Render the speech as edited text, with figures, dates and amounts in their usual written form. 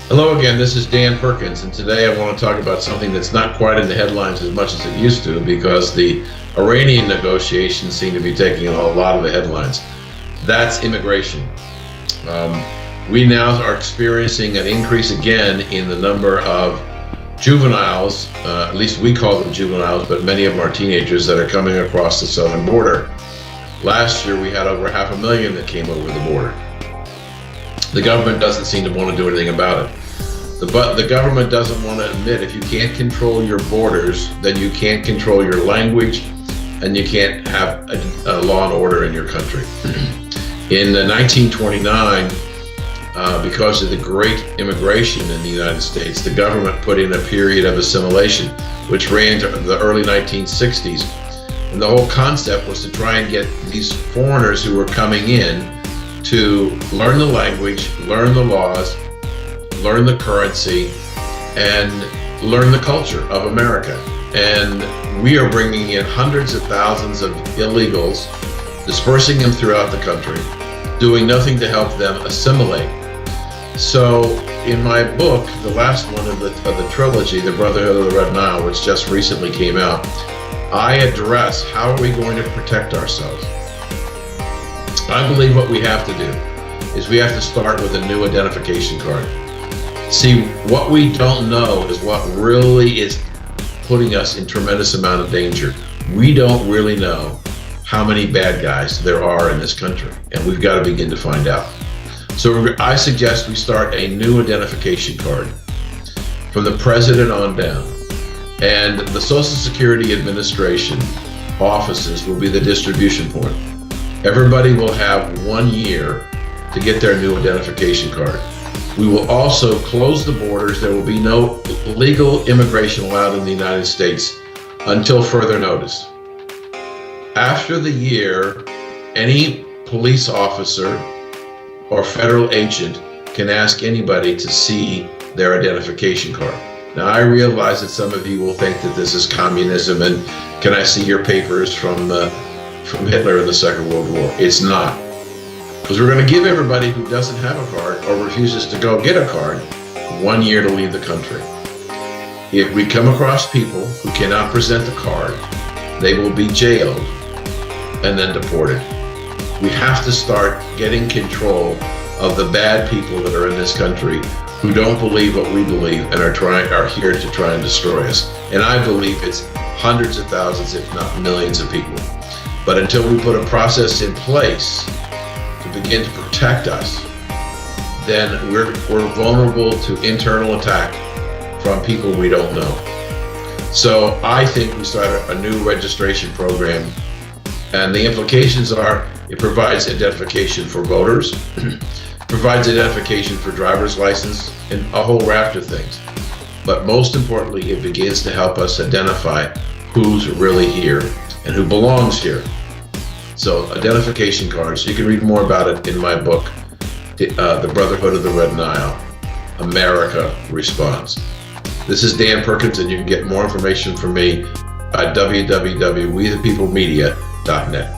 Hello again, this is Dan Perkins, and today I want to talk about something that's not quite in the headlines as much as it used to, because the Iranian negotiations seem to be taking a lot of the headlines. That's immigration. We now are experiencing an increase again in the number of juveniles, at least we call them juveniles, but many of them are teenagers that are coming across the southern border. Last year we had over 500,000 that came over the border. The government doesn't seem to want to do anything about it. But the government doesn't want to admit if you can't control your borders, then you can't control your language, and you can't have a law and order in your country. In 1929, because of the great immigration in the United States, the government put in a period of assimilation, which ran to the early 1960s. And the whole concept was to try and get these foreigners who were coming in to learn the language, learn the laws, learn the currency, and learn the culture of America. And we are bringing in hundreds of thousands of illegals, dispersing them throughout the country, doing nothing to help them assimilate. So in my book, the last one of the trilogy, The Brotherhood of the Red Nile, which just recently came out, I address how are we going to protect ourselves. I believe what we have to do is we have to start with a new identification card. See, what we don't know is what really is putting us in tremendous amount of danger. We don't really know how many bad guys there are in this country, and we've got to begin to find out. So I suggest we start a new identification card from the president on down, and the Social Security Administration offices will be the distribution point. Everybody will have 1 year to get their new identification card. We will also close the borders. There will be no legal immigration allowed in the United States until further notice. After the year, any police officer or federal agent can ask anybody to see their identification card. Now, I realize that some of you will think that this is communism and can I see your papers from Hitler in the Second World War. It's not. Because we're going to give everybody who doesn't have a card or refuses to go get a card 1 year to leave the country. If we come across people who cannot present the card, they will be jailed and then deported. We have to start getting control of the bad people that are in this country who don't believe what we believe and are here to try and destroy us. And I believe it's hundreds of thousands, if not millions of people. But until we put a process in place to begin to protect us, then we're vulnerable to internal attack from people we don't know. So I think we start a new registration program, and the implications are it provides identification for voters, provides identification for driver's license, and a whole raft of things. But most importantly, it begins to help us identify who's really here and who belongs here. So identification cards, you can read more about it in my book, The Brotherhood of the Red Nile, America Responds. This is Dan Perkins, and you can get more information from me at www.wethepeoplemedia.net.